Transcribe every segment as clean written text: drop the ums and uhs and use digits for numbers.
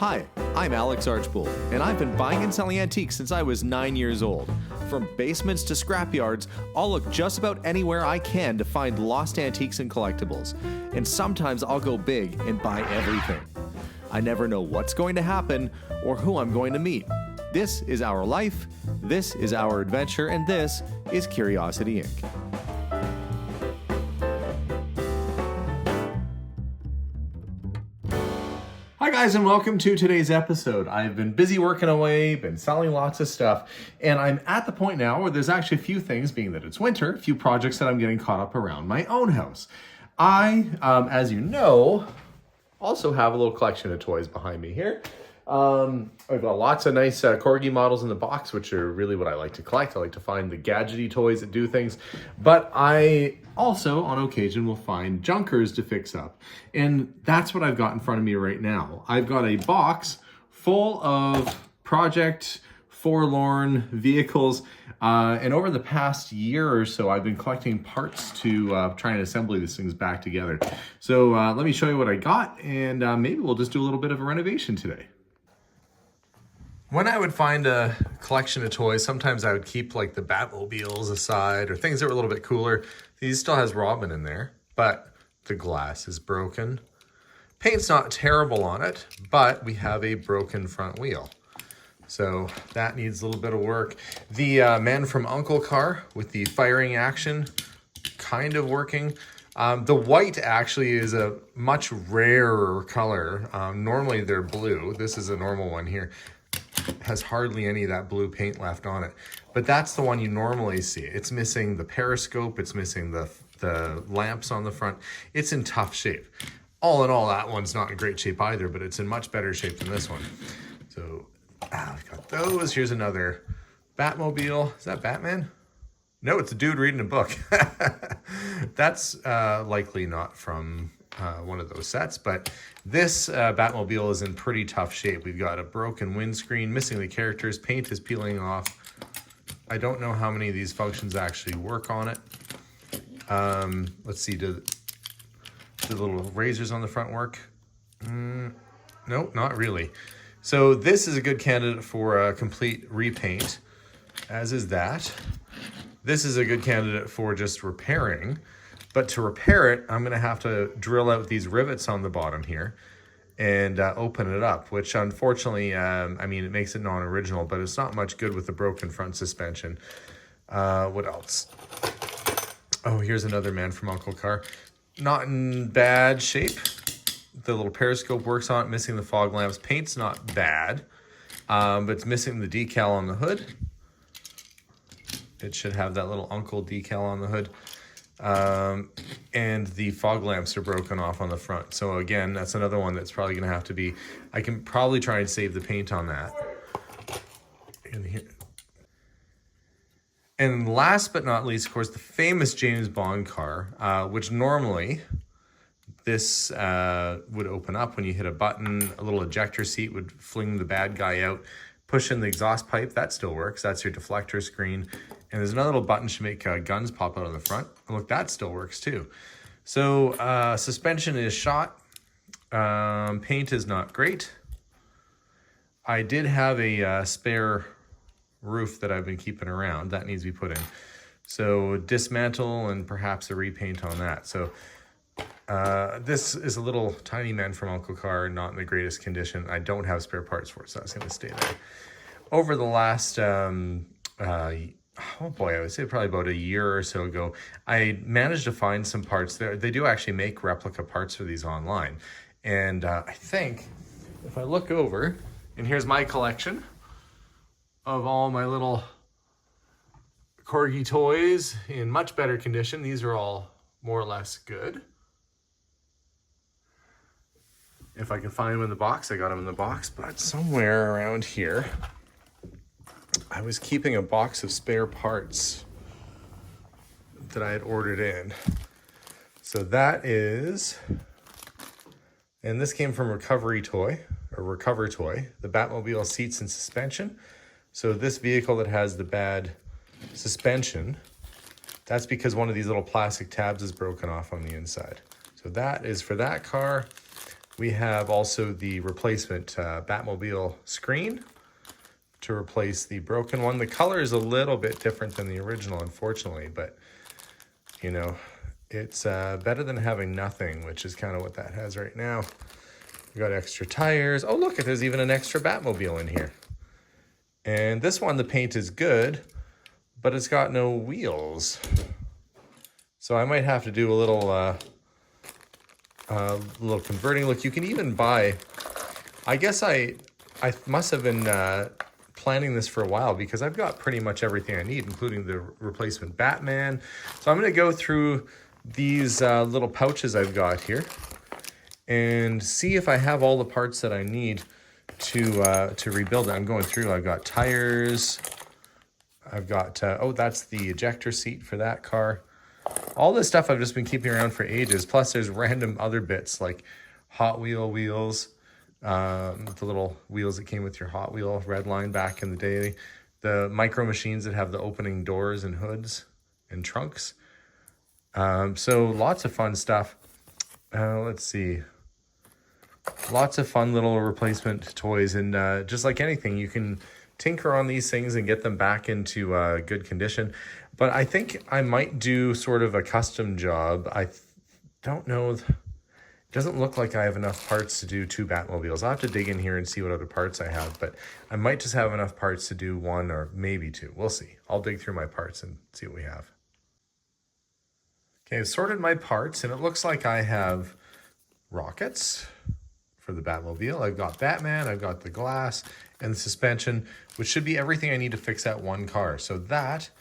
Hi, I'm Alex Archbold, and I've been buying and selling antiques since I was 9 years old. From basements to scrapyards, I'll look just about anywhere I can to find lost antiques and collectibles. And sometimes I'll go big and buy everything. I never know what's going to happen or who I'm going to meet. This is our life, this is our adventure, and this is Curiosity Inc. Hi guys, and welcome to today's episode. I've been busy working away, been selling lots of stuff, and I'm at the point now where there's actually a few things, being that it's winter, a few projects that I'm getting caught up around my own house. I, as you know, also have a little collection of toys behind me here. I've got lots of nice corgi models in the box, which are really what I like to collect. I like to find the gadgety toys that do things, but I also, on occasion, will find junkers to fix up. And that's what I've got in front of me right now. I've got a box full of Project Forlorn vehicles. And over the past year or so, I've been collecting parts to try and assemble these things back together. So let me show you what I got, and maybe we'll just do a little bit of a renovation today. When I would find a collection of toys, sometimes I would keep like the Batmobiles aside or things that were a little bit cooler. These still has Robin in there, but the glass is broken. Paint's not terrible on it, but we have a broken front wheel. So that needs a little bit of work. The Man from U.N.C.L.E. car with the firing action, kind of working. The white actually is a much rarer color. Normally they're blue. This is a normal one here. Has hardly any of that blue paint left on it, but that's the one you normally see. It's missing the periscope, it's missing the lamps on the front. It's in tough shape. All in all, that one's not in great shape either, but it's in much better shape than this one. So I've got those. Here's another Batmobile. Is that Batman? No, it's a dude reading a book. That's likely not from one of those sets, but this Batmobile is in pretty tough shape. We've got a broken windscreen, missing the characters, paint is peeling off. I don't know how many of these functions actually work on it. Let's see, do the little razors on the front work? Nope, not really. So this is a good candidate for a complete repaint, as is that. This is a good candidate for just repairing. But to repair it, I'm going to have to drill out these rivets on the bottom here and open it up, which unfortunately, I mean, it makes it non-original, but it's not much good with the broken front suspension. What else? Oh, here's another Man from U.N.C.L.E. car. Not in bad shape. The little periscope works on it, missing the fog lamps. Paint's not bad, but it's missing the decal on the hood. It should have that little U.N.C.L.E. decal on the hood. And the fog lamps are broken off on the front. So again, that's another one that's probably going to have to be, I can probably try and save the paint on that. In here. And last but not least, of course, the famous James Bond car, which normally this would open up when you hit a button. A little ejector seat would fling the bad guy out. Push in the exhaust pipe, that still works. That's your deflector screen. And there's another little button to make guns pop out on the front. And look, that still works too. So suspension is shot. Paint is not great. I did have a spare roof that I've been keeping around. That needs to be put in. So dismantle and perhaps a repaint on that. So this is a little tiny Man from U.N.C.L.E. car, not in the greatest condition. I don't have spare parts for it, so that's going to stay there. Over the last, oh boy, I would say probably about a year or so ago, I managed to find some parts there. They do actually make replica parts for these online. And I think if I look over, and here's my collection of all my little corgi toys in much better condition. These are all more or less good. If I can find them in the box, I got them in the box, but somewhere around here, I was keeping a box of spare parts that I had ordered in. So that is, and this came from Recover Toy, the Batmobile seats and suspension. So this vehicle that has the bad suspension, that's because one of these little plastic tabs is broken off on the inside. So that is for that car. We have also the replacement Batmobile screen to replace the broken one. The color is a little bit different than the original, unfortunately, but you know, it's better than having nothing, which is kind of what that has right now. We got extra tires. Oh, look, there's even an extra Batmobile in here. And this one, the paint is good, but it's got no wheels. So I might have to do a little converting. Look, you can even buy, I guess I must have been planning this for a while because I've got pretty much everything I need, including the replacement Batman. So I'm going to go through these little pouches I've got here and see if I have all the parts that I need to rebuild it. I'm going through. I've got tires. I've got, oh, that's the ejector seat for that car. All this stuff I've just been keeping around for ages. Plus there's random other bits like Hot Wheel wheels, the little wheels that came with your Hot Wheel Redline back in the day, the micro machines that have the opening doors and hoods and trunks. So lots of fun stuff. Let's see. Lots of fun little replacement toys, and just like anything, you can tinker on these things and get them back into good condition. But I think I might do sort of a custom job. I don't know. It doesn't look like I have enough parts to do 2 Batmobiles. I'll have to dig in here and see what other parts I have, but I might just have enough parts to do 1 or maybe 2. We'll see. I'll dig through my parts and see what we have. Okay, I've sorted my parts, and it looks like I have rockets for the Batmobile. I've got Batman, I've got the glass and the suspension, which should be everything I need to fix that one car. So that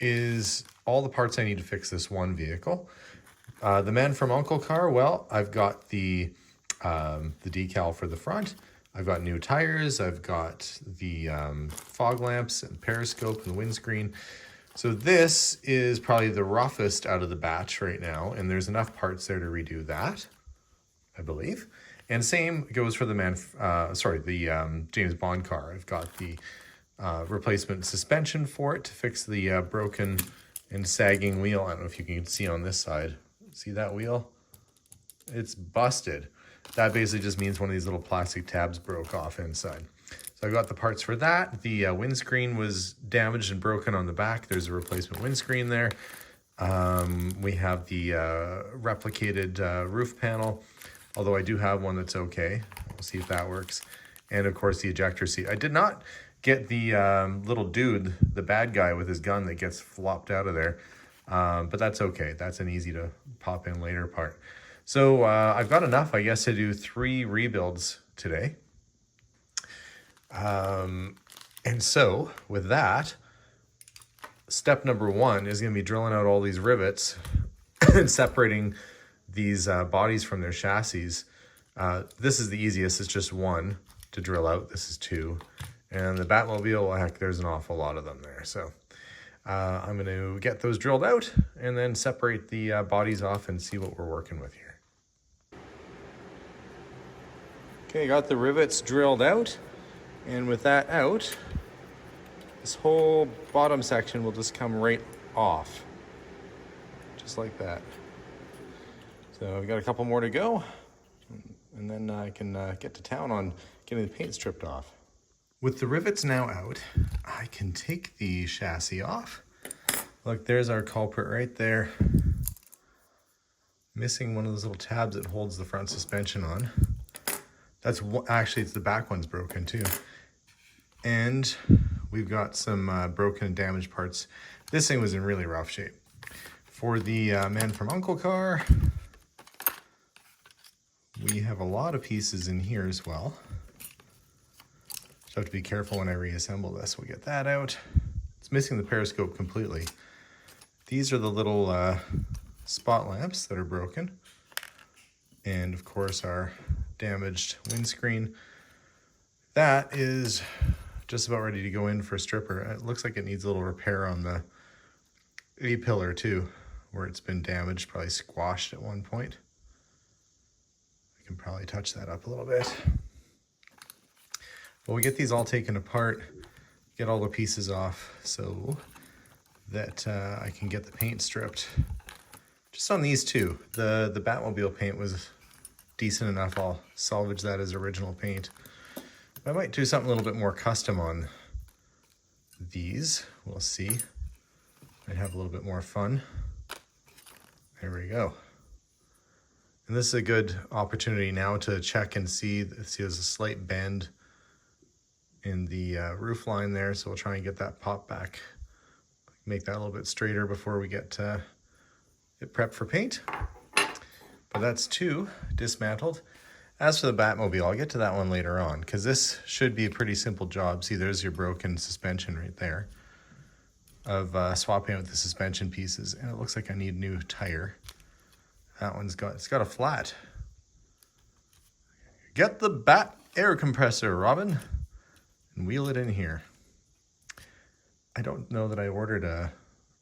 is all the parts I need to fix this one vehicle. The Man from U.N.C.L.E. car, well, I've got the decal for the front. I've got new tires. I've got the fog lamps and periscope and windscreen. So this is probably the roughest out of the batch right now, and there's enough parts there to redo that, I believe. And same goes for the James Bond car. I've got the replacement suspension for it to fix the broken and sagging wheel. I don't know if you can see on this side. See that wheel? It's busted. That basically just means one of these little plastic tabs broke off inside. So I got the parts for that. The windscreen was damaged and broken on the back. There's a replacement windscreen there. We have the replicated roof panel, although I do have one that's okay. We'll see if that works. And of course the ejector seat. I did not get the little dude, the bad guy with his gun that gets flopped out of there. But that's okay. That's an easy to pop in later part. So I've got enough, I guess, to do 3 rebuilds today. And so with that, step number 1 is going to be drilling out all these rivets and separating these bodies from their chassis. This is the easiest. It's just 1 to drill out. This is 2. And the Batmobile, well, heck, there's an awful lot of them there. So I'm going to get those drilled out and then separate the bodies off and see what we're working with here. Okay, got the rivets drilled out. And with that out, this whole bottom section will just come right off. Just like that. So I've got a couple more to go. And then I can get to town on getting the paint stripped off. With the rivets now out, I can take the chassis off. Look, there's our culprit right there. Missing one of those little tabs that holds the front suspension on. That's actually, it's the back one's broken too. And we've got some broken and damaged parts. This thing was in really rough shape. For the Man from U.N.C.L.E. car, we have a lot of pieces in here as well. So I have to be careful when I reassemble this. We'll get that out. It's missing the periscope completely. These are the little spot lamps that are broken. And of course our damaged windscreen. That is just about ready to go in for a stripper. It looks like it needs a little repair on the A-pillar too, where it's been damaged, probably squashed at one point. I can probably touch that up a little bit. But we get these all taken apart, get all the pieces off so that I can get the paint stripped. Just on these two. The Batmobile paint was decent enough, I'll salvage that as original paint. I might do something a little bit more custom on these. We'll see. Might have a little bit more fun. There we go. And this is a good opportunity now to check and see there's a slight bend in the roof line there, so we'll try and get that pop back. Make that a little bit straighter before we get prepped for paint. But that's 2 dismantled. As for the Batmobile, I'll get to that one later on, because this should be a pretty simple job. See, there's your broken suspension right there of swapping out the suspension pieces. And it looks like I need a new tire. That one's got a flat. Get the Bat air compressor, Robin, and wheel it in here. I don't know that I ordered a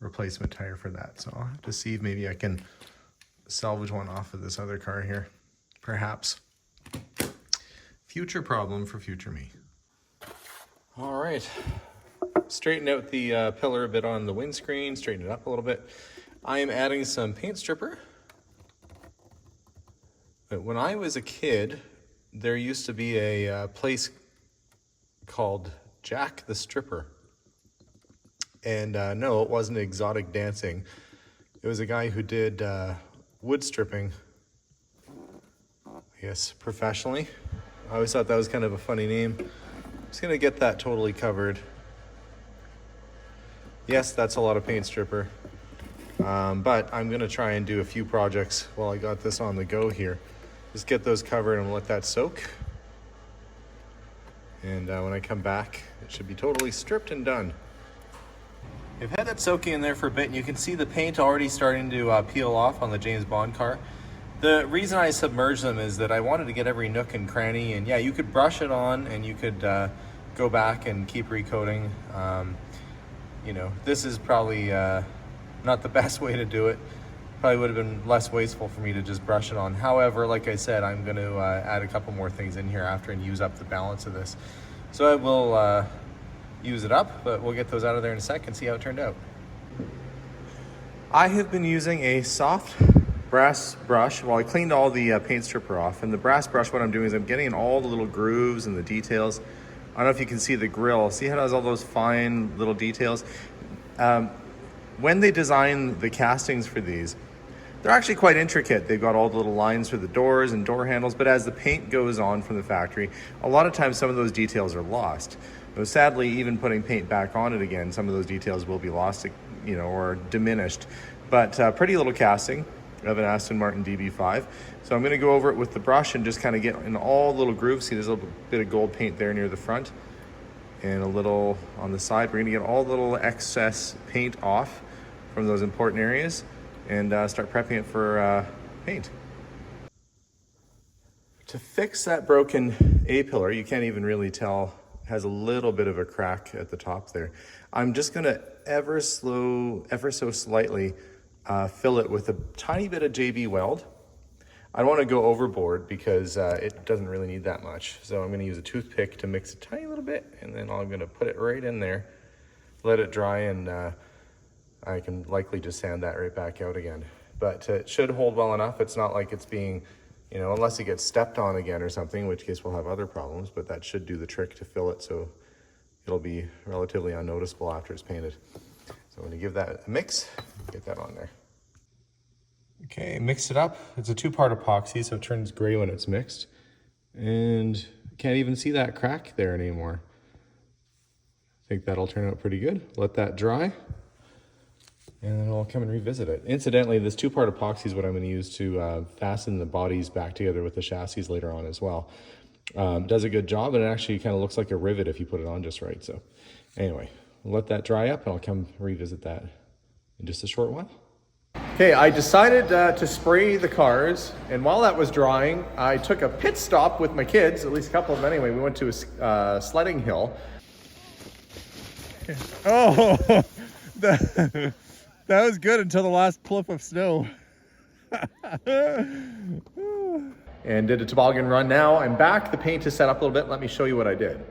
replacement tire for that, so I'll have to see if maybe I can salvage one off of this other car here, perhaps. Future problem for future me. All right, straighten out the pillar a bit on the windscreen, straighten it up a little bit. I am adding some paint stripper. But when I was a kid, there used to be a place called Jack the Stripper. And no, it wasn't exotic dancing. It was a guy who did wood stripping, I guess, professionally. I always thought that was kind of a funny name. I'm just gonna get that totally covered. Yes, that's a lot of paint stripper. But I'm gonna try and do a few projects while I got this on the go here. Just get those covered and let that soak. And when I come back, it should be totally stripped and done. I've had that soaking in there for a bit, and you can see the paint already starting to peel off on the James Bond car. The reason I submerged them is that I wanted to get every nook and cranny, and yeah, you could brush it on and you could go back and keep recoating. You know, this is probably not the best way to do it. Probably would have been less wasteful for me to just brush it on. However, like I said, I'm going to add a couple more things in here after and use up the balance of this. So I will use it up, but we'll get those out of there in a sec and see how it turned out. I have been using a soft brass brush. Well, I cleaned all the paint stripper off, and the brass brush, what I'm doing is I'm getting in all the little grooves and the details. I don't know if you can see the grill. See how it has all those fine little details? When they design the castings for these, they're actually quite intricate. They've got all the little lines for the doors and door handles, but as the paint goes on from the factory, a lot of times some of those details are lost. So sadly, even putting paint back on it again, some of those details will be lost, you know, or diminished. But pretty little casting of an Aston Martin DB5. So I'm gonna go over it with the brush and just kind of get in all the little grooves. See, there's a little bit of gold paint there near the front and a little on the side. We're gonna get all the little excess paint off from those important areas and start prepping it for paint. To fix that broken A-pillar, you can't even really tell, has a little bit of a crack at the top there. I'm just gonna ever so slightly fill it with a tiny bit of JB Weld. I don't wanna go overboard because it doesn't really need that much. So I'm gonna use a toothpick to mix a tiny little bit, and then I'm gonna put it right in there, let it dry, and I can likely just sand that right back out again. But it should hold well enough. It's not like it's being, you know, unless it gets stepped on again or something, in which case we'll have other problems, but that should do the trick to fill it so it'll be relatively unnoticeable after it's painted. So I'm gonna give that a mix, get that on there. Okay, mix it up. It's a 2-part epoxy, so it turns gray when it's mixed. And can't even see that crack there anymore. I think that'll turn out pretty good. Let that dry, and then I'll come and revisit it. Incidentally, this 2-part epoxy is what I'm going to use to fasten the bodies back together with the chassis later on as well. Does a good job, and it actually kind of looks like a rivet if you put it on just right. So anyway, we'll let that dry up, and I'll come revisit that in just a short while. Okay, I decided to spray the cars, and while that was drying, I took a pit stop with my kids, at least a couple of them anyway. We went to a sledding hill. Oh, that was good until the last clip of snow. And did a toboggan run. Now I'm back. The paint is set up a little bit. Let me show you what I did.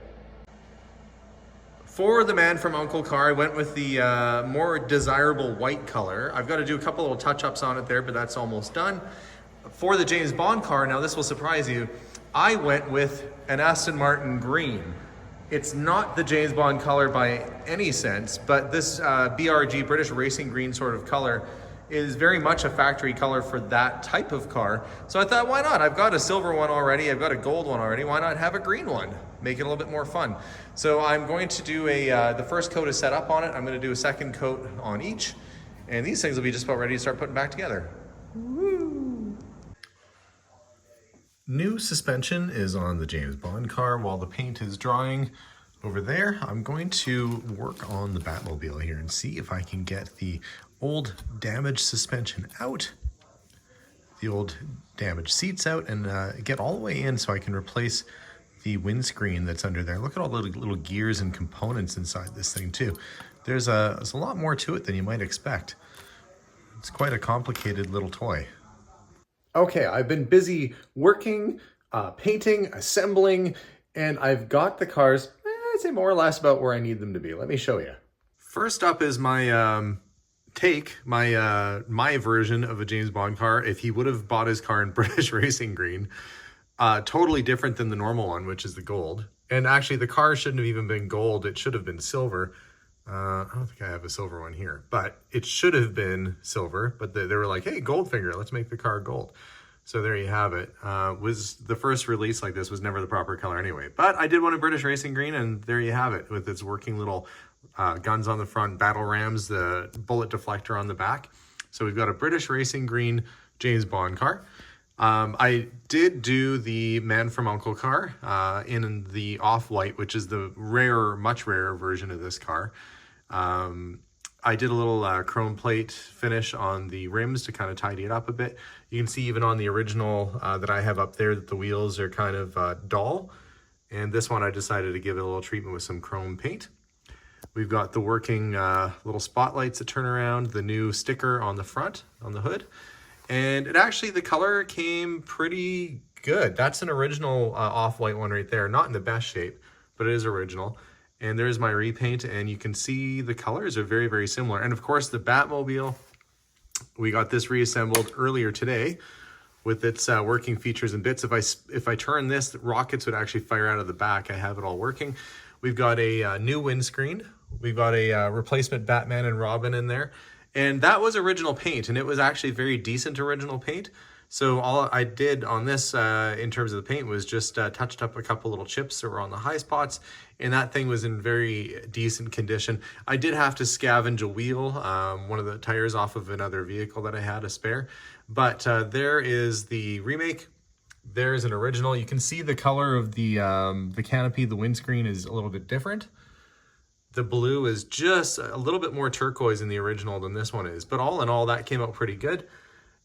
For the Man from Uncle car, I went with the more desirable white color. I've got to do a couple little touch-ups on it there, but that's almost done. For the James Bond car, now this will surprise you, I went with an Aston Martin green. It's not the James Bond color by any sense, but this BRG, British Racing Green sort of color, is very much a factory color for that type of car. So I thought, why not? I've got a silver one already, I've got a gold one already, why not have a green one? Make it a little bit more fun. So I'm going to do the first coat is set up on it, I'm gonna do a second coat on each, and these things will be just about ready to start putting back together. Woo! New suspension is on the James Bond car while the paint is drying over there. I'm going to work on the Batmobile here and see if I can get the old damaged suspension out, the old damaged seats out, and get all the way in so I can replace the windscreen that's under there. Look at all the little gears and components inside this thing too. There's a lot more to it than you might expect. It's quite a complicated little toy. Okay, I've been busy working, painting, assembling, and I've got the cars, I'd say more or less about where I need them to be. Let me show you. First up is my my version of a James Bond car. If he would have bought his car in British Racing Green, totally different than the normal one, which is the gold. And actually the car shouldn't have even been gold. It should have been silver. I don't think I have a silver one here, but it should have been silver, but they were like, hey, Goldfinger, let's make the car gold. So there you have it. Was the first release like this was never the proper color anyway, but I did one in British Racing Green, and there you have it with its working little guns on the front, battle rams, the bullet deflector on the back. So we've got a British Racing Green James Bond car. I did do the Man from U.N.C.L.E. car in the off-white, which is the rarer, much rarer version of this car. I did a little chrome plate finish on the rims to kind of tidy it up a bit. You can see even on the original that I have up there that the wheels are kind of dull. And this one I decided to give it a little treatment with some chrome paint. We've got the working little spotlights that turn around, the new sticker on the front, on the hood. And it actually, the color came pretty good. That's an original off-white one right there. Not in the best shape, but it is original. And there's my repaint, and you can see the colors are very, very similar. And of course, the Batmobile, we got this reassembled earlier today with its working features and bits. If I turn this, the rockets would actually fire out of the back. I have it all working. We've got a new windscreen. We've got a replacement Batman and Robin in there. And that was original paint, and it was actually very decent original paint. So all I did on this in terms of the paint was just touched up a couple little chips that were on the high spots, and that thing was in very decent condition. I did have to scavenge a wheel, one of the tires off of another vehicle that I had, a spare. But there is the remake. There's an original. You can see the color of the canopy, the windscreen is a little bit different. The blue is just a little bit more turquoise in the original than this one is. But all in all, that came out pretty good.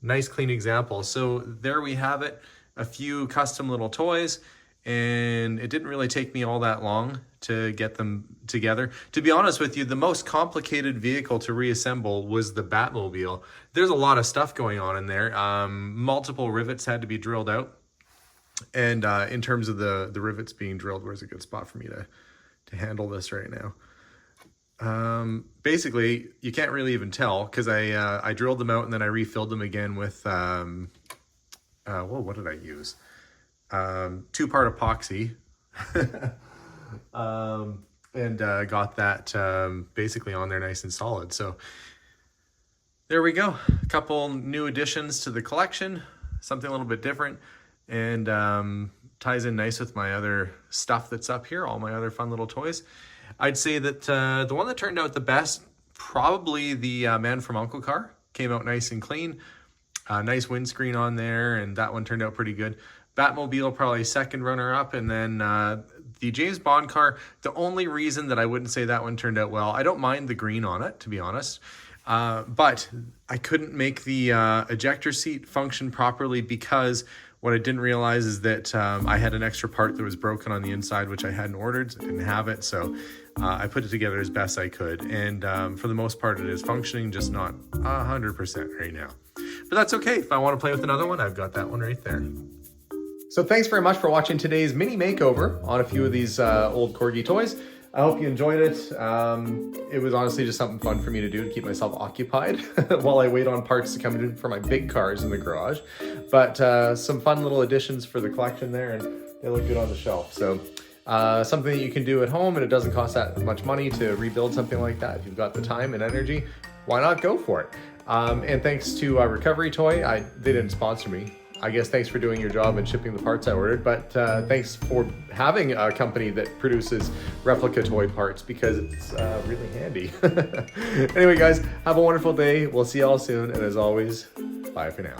Nice clean example. So there we have it, a few custom little toys, and it didn't really take me all that long to get them together. To be honest with you, the most complicated vehicle to reassemble was the Batmobile. There's a lot of stuff going on in there. Multiple rivets had to be drilled out. And in terms of the rivets being drilled, where's a good spot for me to handle this right now? Basically, you can't really even tell because I drilled them out and then I refilled them again with, well, what did I use? 2-part epoxy. And got that basically on there nice and solid. So there we go. A couple new additions to the collection, something a little bit different, and ties in nice with my other stuff that's up here, all my other fun little toys. I'd say that the one that turned out the best, probably the Man from U.N.C.L.E. car. Came out nice and clean. Nice windscreen on there, and that one turned out pretty good. Batmobile probably second runner-up, and then the James Bond car, the only reason that I wouldn't say that one turned out well, I don't mind the green on it, to be honest, but I couldn't make the ejector seat function properly because what I didn't realize is that I had an extra part that was broken on the inside, which I hadn't ordered, didn't have it, so I put it together as best I could, and for the most part it is functioning, just not 100% right now. But that's okay. If I want to play with another one, I've got that one right there. So thanks very much for watching today's mini makeover on a few of these old corgi toys. I hope you enjoyed it. It was honestly just something fun for me to do to keep myself occupied while I wait on parts to come in for my big cars in the garage. But some fun little additions for the collection there, and they look good on the shelf. So something that you can do at home, and it doesn't cost that much money to rebuild something like that. If you've got the time and energy, why not go for it? And thanks to Recovery Toy, they didn't sponsor me. I guess thanks for doing your job and shipping the parts I ordered, but thanks for having a company that produces replica toy parts, because it's really handy. Anyway, guys, have a wonderful day. We'll see y'all soon, and as always, bye for now.